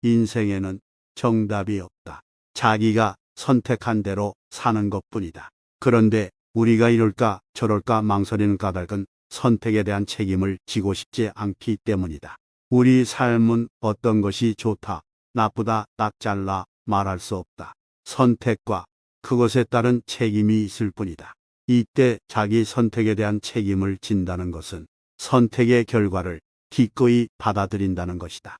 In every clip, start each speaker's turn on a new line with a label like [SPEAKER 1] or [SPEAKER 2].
[SPEAKER 1] 인생에는 정답이 없다. 자기가 선택한 대로 사는 것뿐이다. 그런데 우리가 이럴까 저럴까 망설이는 까닭은 선택에 대한 책임을 지고 싶지 않기 때문이다. 우리 삶은 어떤 것이 좋다, 나쁘다 딱 잘라 말할 수 없다. 선택과 그것에 따른 책임이 있을 뿐이다. 이때 자기 선택에 대한 책임을 진다는 것은 선택의 결과를 기꺼이 받아들인다는 것이다.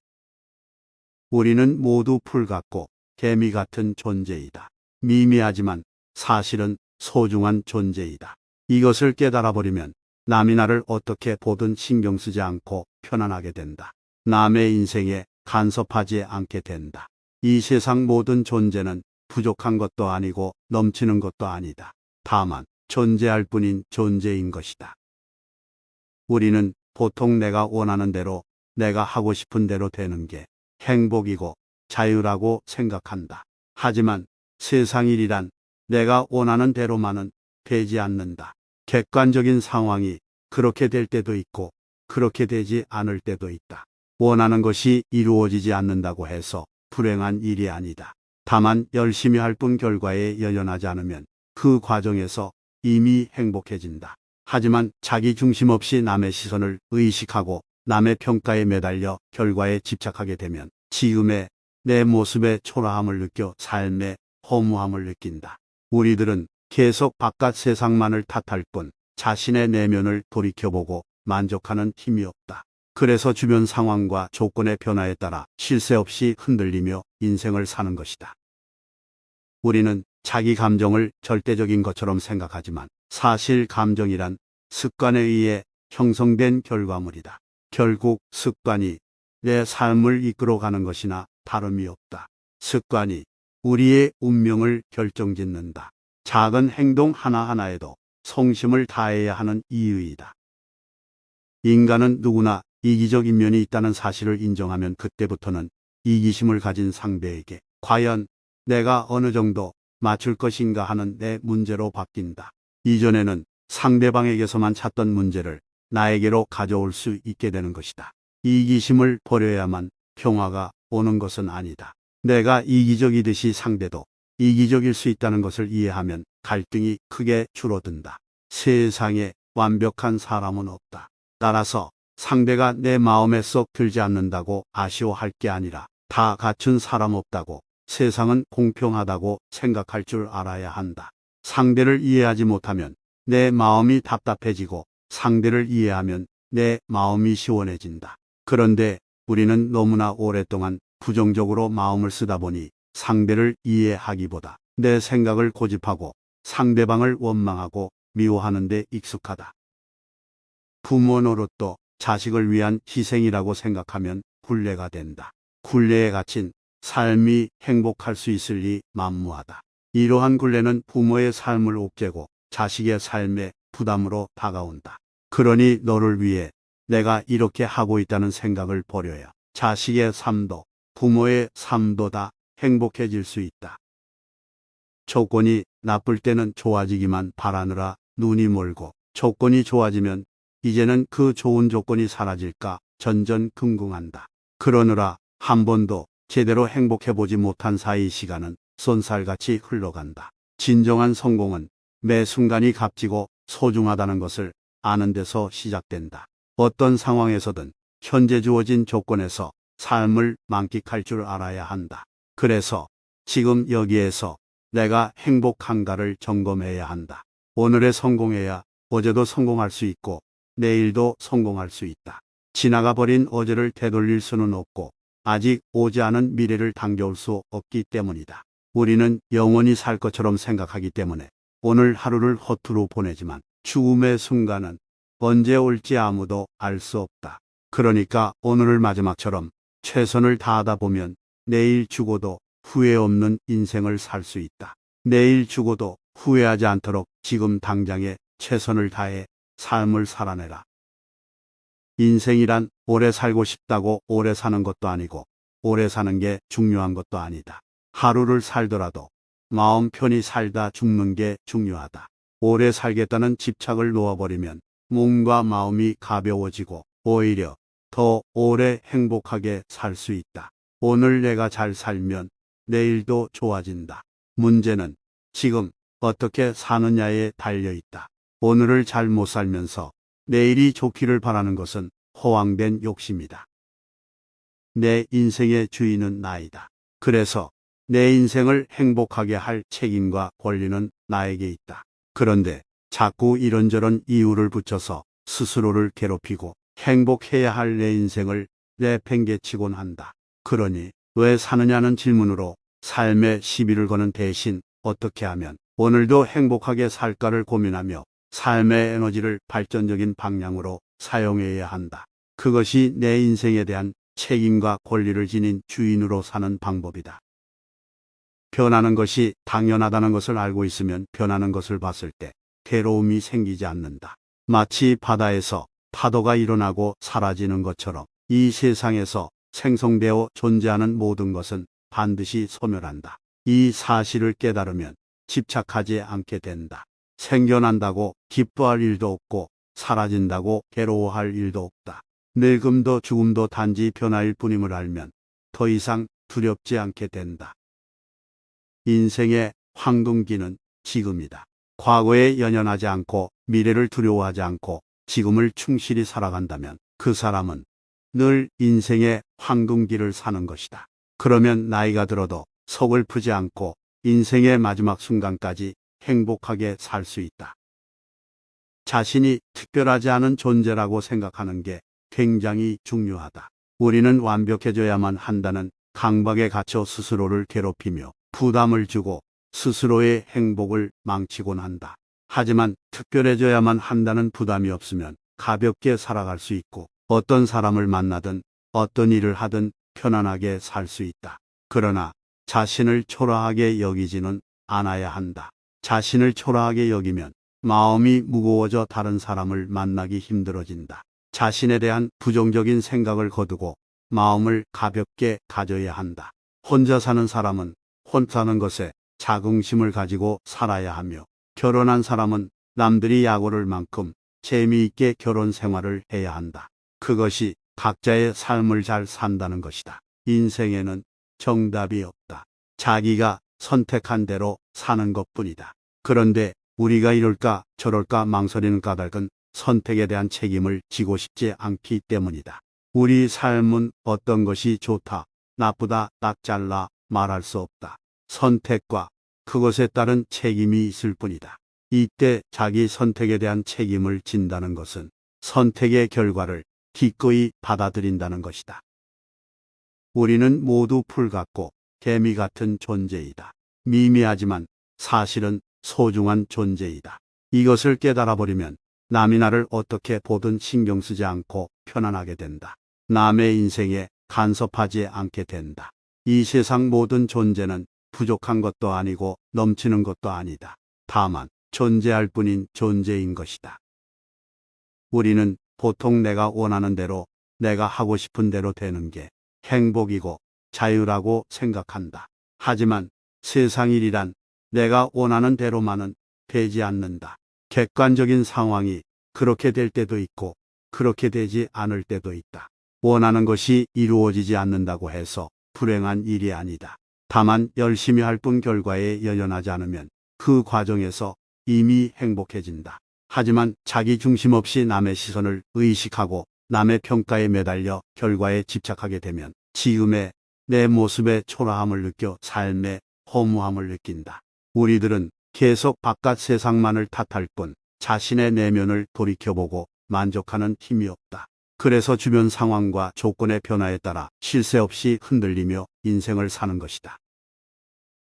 [SPEAKER 1] 우리는 모두 풀 같고 개미 같은 존재이다. 미미하지만 사실은 소중한 존재이다. 이것을 깨달아버리면 남이 나를 어떻게 보든 신경 쓰지 않고 편안하게 된다. 남의 인생에 간섭하지 않게 된다. 이 세상 모든 존재는 부족한 것도 아니고 넘치는 것도 아니다. 다만 존재할 뿐인 존재인 것이다. 우리는 보통 내가 원하는 대로, 내가 하고 싶은 대로 되는 게 행복이고 자유라고 생각한다. 하지만 세상 일이란 내가 원하는 대로만은 되지 않는다. 객관적인 상황이 그렇게 될 때도 있고 그렇게 되지 않을 때도 있다. 원하는 것이 이루어지지 않는다고 해서 불행한 일이 아니다. 다만 열심히 할 뿐 결과에 연연하지 않으면 그 과정에서 이미 행복해진다. 하지만 자기 중심 없이 남의 시선을 의식하고 남의 평가에 매달려 결과에 집착하게 되면 지금의 내 모습의 초라함을 느껴 삶의 허무함을 느낀다. 우리들은 계속 바깥 세상만을 탓할 뿐 자신의 내면을 돌이켜보고 만족하는 힘이 없다. 그래서 주변 상황과 조건의 변화에 따라 쉴 새 없이 흔들리며 인생을 사는 것이다. 우리는 자기 감정을 절대적인 것처럼 생각하지만 사실 감정이란 습관에 의해 형성된 결과물이다. 결국 습관이 내 삶을 이끌어가는 것이나 다름이 없다. 습관이 우리의 운명을 결정짓는다. 작은 행동 하나하나에도 성심을 다해야 하는 이유이다. 인간은 누구나 이기적 인면이 있다는 사실을 인정하면 그때부터는 이기심을 가진 상대에게 과연 내가 어느 정도 맞출 것인가 하는 내 문제로 바뀐다. 이전에는 상대방에게서만 찾던 문제를 나에게로 가져올 수 있게 되는 것이다. 이기심을 버려야만 평화가 오는 것은 아니다. 내가 이기적이듯이 상대도 이기적일 수 있다는 것을 이해하면 갈등이 크게 줄어든다. 세상에 완벽한 사람은 없다. 따라서 상대가 내 마음에 쏙 들지 않는다고 아쉬워할 게 아니라 다 갖춘 사람 없다고, 세상은 공평하다고 생각할 줄 알아야 한다. 상대를 이해하지 못하면 내 마음이 답답해지고 상대를 이해하면 내 마음이 시원해진다. 그런데 우리는 너무나 오랫동안 부정적으로 마음을 쓰다 보니 상대를 이해하기보다 내 생각을 고집하고 상대방을 원망하고 미워하는 데 익숙하다. 부모 노릇도 자식을 위한 희생이라고 생각하면 굴레가 된다. 굴레에 갇힌 삶이 행복할 수 있을 리 만무하다. 이러한 굴레는 부모의 삶을 옥죄고 자식의 삶에 부담으로 다가온다. 그러니 너를 위해 내가 이렇게 하고 있다는 생각을 버려야 자식의 삶도 부모의 삶도 다 행복해질 수 있다. 조건이 나쁠 때는 좋아지기만 바라느라 눈이 멀고 조건이 좋아지면 이제는 그 좋은 조건이 사라질까 전전긍긍한다. 그러느라 한 번도 제대로 행복해보지 못한 사이 시간은 쏜살같이 흘러간다. 진정한 성공은 매 순간이 값지고 소중하다는 것을 아는 데서 시작된다. 어떤 상황에서든 현재 주어진 조건에서 삶을 만끽할 줄 알아야 한다. 그래서 지금 여기에서 내가 행복한가를 점검해야 한다. 오늘에 성공해야 어제도 성공할 수 있고 내일도 성공할 수 있다. 지나가 버린 어제를 되돌릴 수는 없고 아직 오지 않은 미래를 당겨올 수 없기 때문이다. 우리는 영원히 살 것처럼 생각하기 때문에 오늘 하루를 허투루 보내지만 죽음의 순간은 언제 올지 아무도 알 수 없다. 그러니까 오늘을 마지막처럼 최선을 다하다 보면 내일 죽어도 후회 없는 인생을 살 수 있다. 내일 죽어도 후회하지 않도록 지금 당장에 최선을 다해 삶을 살아내라. 인생이란 오래 살고 싶다고 오래 사는 것도 아니고 오래 사는 게 중요한 것도 아니다. 하루를 살더라도 마음 편히 살다 죽는 게 중요하다. 오래 살겠다는 집착을 놓아버리면 몸과 마음이 가벼워지고 오히려 더 오래 행복하게 살 수 있다. 오늘 내가 잘 살면 내일도 좋아진다. 문제는 지금 어떻게 사느냐에 달려 있다. 오늘을 잘 못 살면서 내일이 좋기를 바라는 것은 허황된 욕심이다. 내 인생의 주인은 나이다. 그래서 내 인생을 행복하게 할 책임과 권리는 나에게 있다. 그런데 자꾸 이런저런 이유를 붙여서 스스로를 괴롭히고 행복해야 할 내 인생을 내팽개치곤 한다. 그러니 왜 사느냐는 질문으로 삶의 시비를 거는 대신 어떻게 하면 오늘도 행복하게 살까를 고민하며 삶의 에너지를 발전적인 방향으로 사용해야 한다. 그것이 내 인생에 대한 책임과 권리를 지닌 주인으로 사는 방법이다. 변하는 것이 당연하다는 것을 알고 있으면 변하는 것을 봤을 때 괴로움이 생기지 않는다. 마치 바다에서 파도가 일어나고 사라지는 것처럼 이 세상에서 생성되어 존재하는 모든 것은 반드시 소멸한다. 이 사실을 깨달으면 집착하지 않게 된다. 생겨난다고 기뻐할 일도 없고 사라진다고 괴로워할 일도 없다. 늙음도 죽음도 단지 변화일 뿐임을 알면 더 이상 두렵지 않게 된다. 인생의 황금기는 지금이다. 과거에 연연하지 않고 미래를 두려워하지 않고 지금을 충실히 살아간다면 그 사람은 늘 인생의 황금기를 사는 것이다. 그러면 나이가 들어도 서글프지 않고 인생의 마지막 순간까지 행복하게 살 수 있다. 자신이 특별하지 않은 존재라고 생각하는 게 굉장히 중요하다. 우리는 완벽해져야만 한다는 강박에 갇혀 스스로를 괴롭히며 부담을 주고 스스로의 행복을 망치곤 한다. 하지만 특별해져야만 한다는 부담이 없으면 가볍게 살아갈 수 있고 어떤 사람을 만나든 어떤 일을 하든 편안하게 살 수 있다. 그러나 자신을 초라하게 여기지는 않아야 한다. 자신을 초라하게 여기면 마음이 무거워져 다른 사람을 만나기 힘들어진다. 자신에 대한 부정적인 생각을 거두고 마음을 가볍게 가져야 한다. 혼자 사는 사람은 혼자 사는 것에 자긍심을 가지고 살아야 하며 결혼한 사람은 남들이 약오를 만큼 재미있게 결혼 생활을 해야 한다. 그것이 각자의 삶을 잘 산다는 것이다. 인생에는 정답이 없다. 자기가 선택한 대로 사는 것뿐이다. 그런데 우리가 이럴까 저럴까 망설이는 까닭은 선택에 대한 책임을 지고 싶지 않기 때문이다. 우리 삶은 어떤 것이 좋다, 나쁘다, 딱 잘라 말할 수 없다. 선택과 그것에 따른 책임이 있을 뿐이다. 이때 자기 선택에 대한 책임을 진다는 것은 선택의 결과를 기꺼이 받아들인다는 것이다. 우리는 모두 풀 같고 개미 같은 존재이다. 미미하지만 사실은 소중한 존재이다. 이것을 깨달아 버리면 남이 나를 어떻게 보든 신경 쓰지 않고 편안하게 된다. 남의 인생에 간섭하지 않게 된다. 이 세상 모든 존재는 부족한 것도 아니고 넘치는 것도 아니다. 다만 존재할 뿐인 존재인 것이다. 우리는 보통 내가 원하는 대로 내가 하고 싶은 대로 되는 게 행복이고 자유라고 생각한다. 하지만 세상 일이란 내가 원하는 대로만은 되지 않는다. 객관적인 상황이 그렇게 될 때도 있고 그렇게 되지 않을 때도 있다. 원하는 것이 이루어지지 않는다고 해서 불행한 일이 아니다. 다만 열심히 할 뿐 결과에 연연하지 않으면 그 과정에서 이미 행복해진다. 하지만 자기 중심 없이 남의 시선을 의식하고 남의 평가에 매달려 결과에 집착하게 되면 지금의 내 모습의 초라함을 느껴 삶의 허무함을 느낀다. 우리들은 계속 바깥 세상만을 탓할 뿐 자신의 내면을 돌이켜보고 만족하는 힘이 없다. 그래서 주변 상황과 조건의 변화에 따라 쉴 새 없이 흔들리며 인생을 사는 것이다.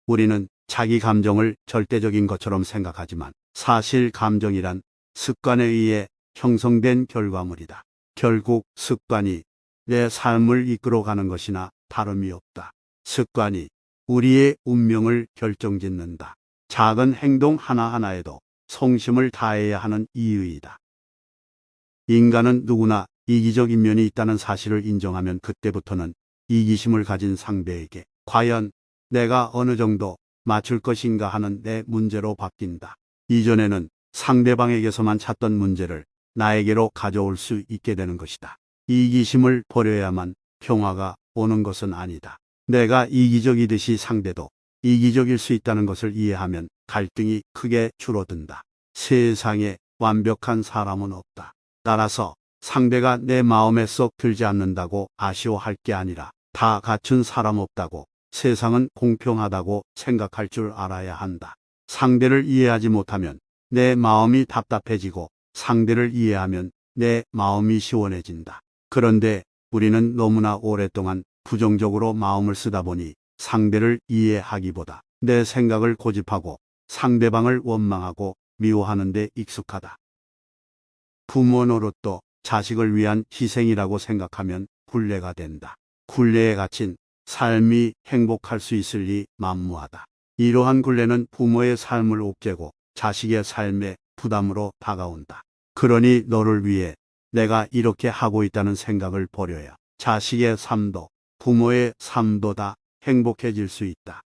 [SPEAKER 1] 우리는 자기 감정을 절대적인 것처럼 생각하지만 사실 감정이란 습관에 의해 형성된 결과물이다. 결국 습관이 내 삶을 이끌어가는 것이나 다름이 없다. 습관이 우리의 운명을 결정짓는다. 작은 행동 하나하나에도 성심을 다해야 하는 이유이다. 인간은 누구나 이기적인 면이 있다는 사실을 인정하면 그때부터는 이기심을 가진 상대에게 과연 내가 어느 정도 맞출 것인가 하는 내 문제로 바뀐다. 이전에는 상대방에게서만 찾던 문제를 나에게로 가져올 수 있게 되는 것이다. 이기심을 버려야만 평화가 오는 것은 아니다. 내가 이기적이듯이 상대도 이기적일 수 있다는 것을 이해하면 갈등이 크게 줄어든다. 세상에 완벽한 사람은 없다. 따라서 상대가 내 마음에 쏙 들지 않는다고 아쉬워할 게 아니라 다 갖춘 사람 없다고, 세상은 공평하다고 생각할 줄 알아야 한다. 상대를 이해하지 못하면 내 마음이 답답해지고, 상대를 이해하면 내 마음이 시원해진다. 그런데 우리는 너무나 오랫동안 부정적으로 마음을 쓰다 보니 상대를 이해하기보다 내 생각을 고집하고 상대방을 원망하고 미워하는 데 익숙하다. 부모 노릇도 자식을 위한 희생이라고 생각하면 굴레가 된다. 굴레에 갇힌 삶이 행복할 수 있을 리 만무하다. 이러한 굴레는 부모의 삶을 옥죄고 자식의 삶에 부담으로 다가온다. 그러니 너를 위해 내가 이렇게 하고 있다는 생각을 버려야 자식의 삶도 부모의 삶도 다 행복해질 수 있다.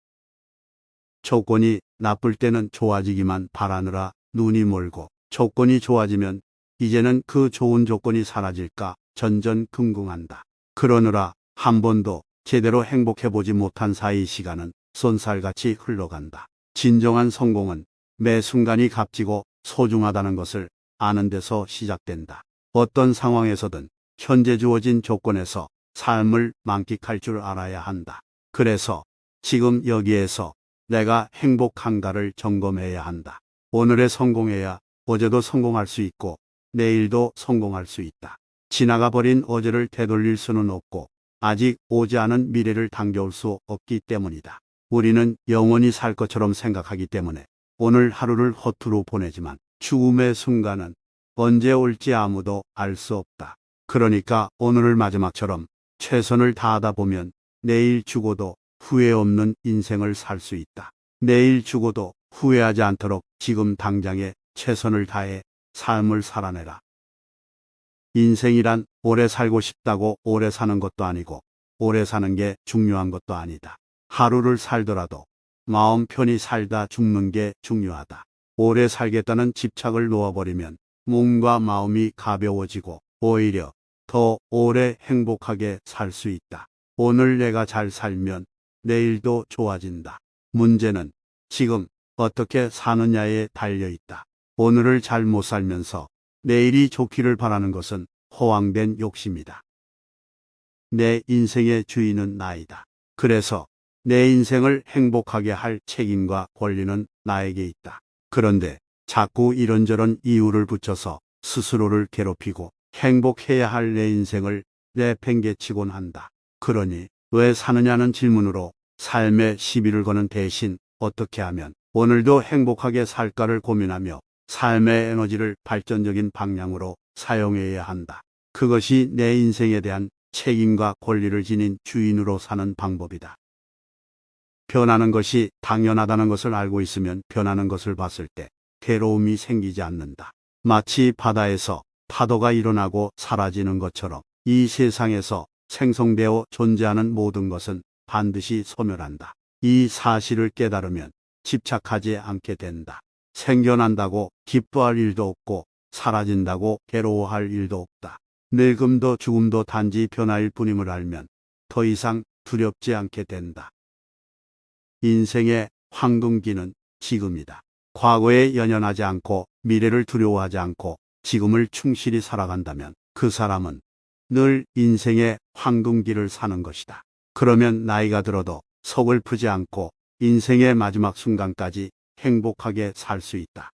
[SPEAKER 1] 조건이 나쁠 때는 좋아지기만 바라느라 눈이 멀고, 조건이 좋아지면 이제는 그 좋은 조건이 사라질까 전전긍긍한다. 그러느라 한 번도 제대로 행복해보지 못한 사이 시간은 쏜살같이 흘러간다. 진정한 성공은 매 순간이 값지고 소중하다는 것을 아는 데서 시작된다. 어떤 상황에서든 현재 주어진 조건에서 삶을 만끽할 줄 알아야 한다. 그래서 지금 여기에서 내가 행복한가를 점검해야 한다. 오늘에 성공해야 어제도 성공할 수 있고 내일도 성공할 수 있다. 지나가 버린 어제를 되돌릴 수는 없고 아직 오지 않은 미래를 당겨올 수 없기 때문이다. 우리는 영원히 살 것처럼 생각하기 때문에 오늘 하루를 허투루 보내지만 죽음의 순간은 언제 올지 아무도 알 수 없다. 그러니까 오늘을 마지막처럼 최선을 다하다 보면 내일 죽어도 후회 없는 인생을 살 수 있다. 내일 죽어도 후회하지 않도록 지금 당장에 최선을 다해 삶을 살아내라. 인생이란 오래 살고 싶다고 오래 사는 것도 아니고 오래 사는 게 중요한 것도 아니다. 하루를 살더라도 마음 편히 살다 죽는 게 중요하다. 오래 살겠다는 집착을 놓아버리면 몸과 마음이 가벼워지고 오히려 더 오래 행복하게 살 수 있다. 오늘 내가 잘 살면 내일도 좋아진다. 문제는 지금 어떻게 사느냐에 달려 있다. 오늘을 잘 못 살면서 내일이 좋기를 바라는 것은 허황된 욕심이다. 내 인생의 주인은 나이다. 그래서 내 인생을 행복하게 할 책임과 권리는 나에게 있다. 그런데 자꾸 이런저런 이유를 붙여서 스스로를 괴롭히고 행복해야 할 내 인생을 내팽개치곤 한다. 그러니 왜 사느냐는 질문으로 삶의 시비를 거는 대신 어떻게 하면 오늘도 행복하게 살까를 고민하며 삶의 에너지를 발전적인 방향으로 사용해야 한다. 그것이 내 인생에 대한 책임과 권리를 지닌 주인으로 사는 방법이다. 변하는 것이 당연하다는 것을 알고 있으면 변하는 것을 봤을 때 괴로움이 생기지 않는다. 마치 바다에서 파도가 일어나고 사라지는 것처럼 이 세상에서 생성되어 존재하는 모든 것은 반드시 소멸한다. 이 사실을 깨달으면 집착하지 않게 된다. 생겨난다고 기뻐할 일도 없고 사라진다고 괴로워할 일도 없다. 늙음도 죽음도 단지 변화일 뿐임을 알면 더 이상 두렵지 않게 된다. 인생의 황금기는 지금이다. 과거에 연연하지 않고 미래를 두려워하지 않고 지금을 충실히 살아간다면 그 사람은 늘 인생의 황금기를 사는 것이다. 그러면 나이가 들어도 서글프지 않고 인생의 마지막 순간까지 행복하게 살 수 있다.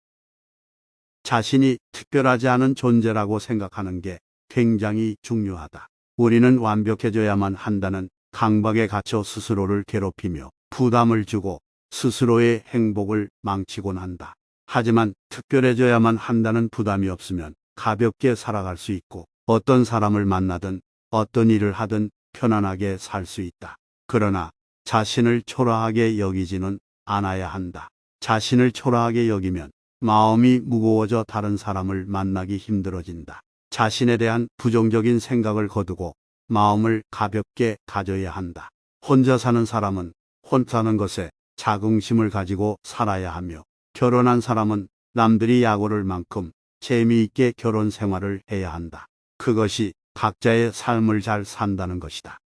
[SPEAKER 1] 자신이 특별하지 않은 존재라고 생각하는 게 굉장히 중요하다. 우리는 완벽해져야만 한다는 강박에 갇혀 스스로를 괴롭히며 부담을 주고 스스로의 행복을 망치곤 한다. 하지만 특별해져야만 한다는 부담이 없으면 가볍게 살아갈 수 있고 어떤 사람을 만나든 어떤 일을 하든 편안하게 살 수 있다. 그러나 자신을 초라하게 여기지는 않아야 한다. 자신을 초라하게 여기면 마음이 무거워져 다른 사람을 만나기 힘들어진다. 자신에 대한 부정적인 생각을 거두고 마음을 가볍게 가져야 한다. 혼자 사는 사람은 혼자 사는 것에 자긍심을 가지고 살아야 하며 결혼한 사람은 남들이 약오를 만큼 재미있게 결혼 생활을 해야 한다. 그것이 각자의 삶을 잘 산다는 것이다.